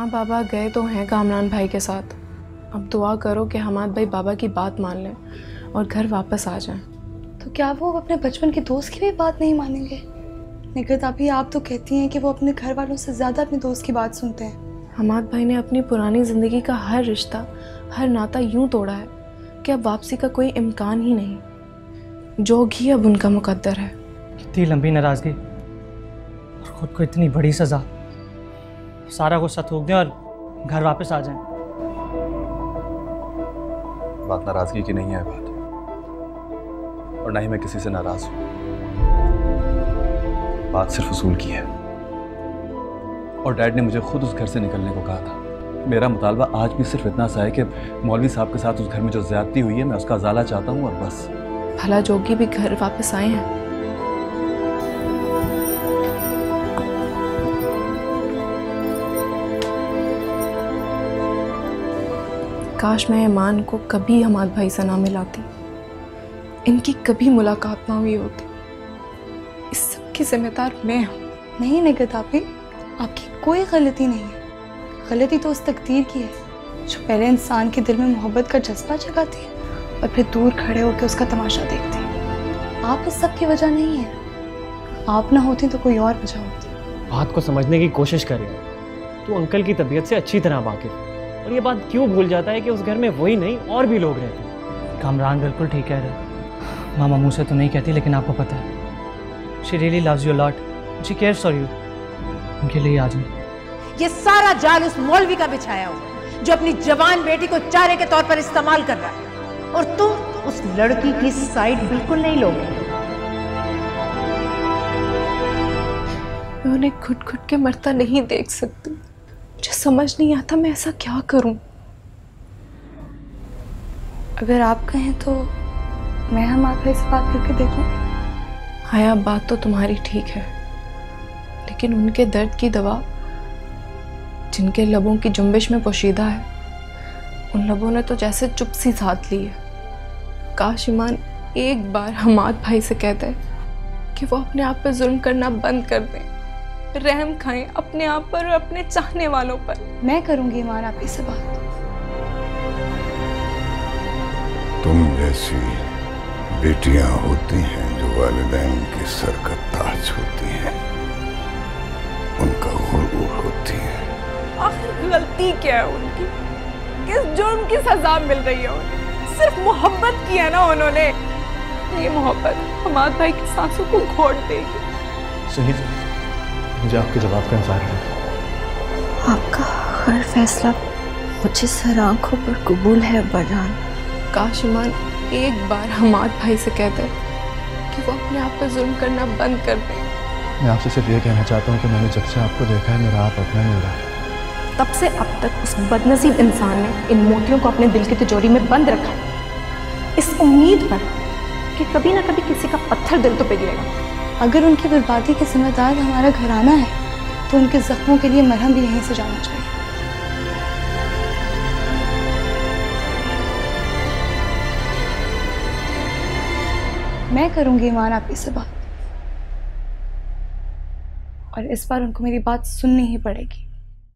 माँ बाबा गए तो हैं कामरान भाई के साथ। अब दुआ करो कि हमाद भाई बाबा की बात मान लें और घर वापस आ जाएं। तो क्या वो अपने बचपन के दोस्त की भी बात नहीं मानेंगे? निगत अभी आप तो कहती हैं कि वो अपने घर वालों से ज़्यादा अपने दोस्त की बात सुनते हैं। हमाद भाई ने अपनी पुरानी ज़िंदगी का हर रिश्ता, हर नाता यूं तोड़ा है कि अब वापसी का कोई इम्कान ही नहीं। जो भी अब उनका मुकद्दर है। इतनी लंबी नाराज़गी और खुद को इतनी बड़ी सज़ा, सारा गुस्सा थूक दें और घर वापस आ जाएं। बात नाराज़गी की नहीं है बात, और ना ही मैं किसी से नाराज़ हूँ। बात सिर्फ उसूल की है, और डैड ने मुझे खुद उस घर से निकलने को कहा था। मेरा मुतालबा आज भी सिर्फ इतना सा है कि मौलवी साहब के साथ उस घर में जो ज़्यादती हुई है मैं उसका अज़ाला चाहता हूँ, और बस। भला जोगी भी घर वापस आए हैं। काश मैं ईमान को कभी हमाद भाई से ना मिलाती, इनकी कभी मुलाकात ना हुई होती। इस सब की जिम्मेदार मैं हूँ। नहीं निगत आपी, आपकी कोई गलती नहीं है। गलती तो उस तकदीर की है जो पहले इंसान के दिल में मोहब्बत का जज्बा जगाती है और फिर दूर खड़े होकर उसका तमाशा देखती है। आप इस सब की वजह नहीं है। आप ना होती तो कोई और वजह होती। बात को समझने की कोशिश करें। तू अंकल की तबीयत से अच्छी तरह वाकिफ है, और ये बात क्यों भूल जाता है कि उस घर में वही नहीं और भी लोग रहते हैं। कामरान बिल्कुल ठीक कह रहे। मामा मुँह से तो नहीं कहती, लेकिन आपको पता है she really loves you lot, she cares for you. उनके लिए आ जाए। ये सारा जाल उस मौलवी का बिछाया हुआ जो अपनी जवान बेटी को चारे के तौर पर इस्तेमाल कर रहा है, और तुम उस लड़की की साइड बिल्कुल नहीं लोगे। मैं उन्हें घुट घुट के मरता नहीं देख सकती। मुझे समझ नहीं आता मैं ऐसा क्या करूं। अगर आप कहें तो मैं हमाद भाई से बात करके देखूं। हाया, बात तो तुम्हारी ठीक है, लेकिन उनके दर्द की दवा जिनके लबों की जुम्बिश में पोशीदा है, उन लबों ने तो जैसे चुप सी साथ ली है। काश ईमान एक बार हमाद भाई से कहते हैं कि वो अपने आप पर जुल्म करना बंद कर दें, रहम खाएं अपने आप पर और अपने चाहने वालों पर। मैं करूंगी ईमान आपी से बात। तुम जैसी बेटियां होती हैं जो वालिदैन के सर का ताज होती हैं, उनका गुरूर होती है। आखिर गलती क्या है उनकी? किस जुर्म की सजा मिल रही है उन्हें? सिर्फ मोहब्बत की है ना उन्होंने। ये मोहब्बत हमाद भाई की सांसों को घोट देगी। सुनिए, मुझे आपके जवाब का इंतजार है। आपका हर फैसला मुझे सर आंखों पर कबूल है अब्बाजान। काश ईमान एक बार हमाद भाई से कहते कि वो अपने आप पर जुल्म करना बंद कर दें। मैं आपसे सिर्फ ये कहना चाहता हूँ कि मैंने जब से आपको देखा है मेरा आप अपना नहीं हो रहा। तब से अब तक उस बदनसीब इंसान ने इन मोतियों को अपने दिल की तिजोरी में बंद रखा है, इस उम्मीद पर कि कभी ना कभी किसी का पत्थर दिल तो पिघलेगा। अगर उनकी बर्बादी के जिम्मेदार हमारा घराना है तो उनके जख्मों के लिए मरहम भी यहीं से जाना चाहिए। मैं करूंगी ईमान आपी से बात, और इस बार उनको मेरी बात सुननी ही पड़ेगी।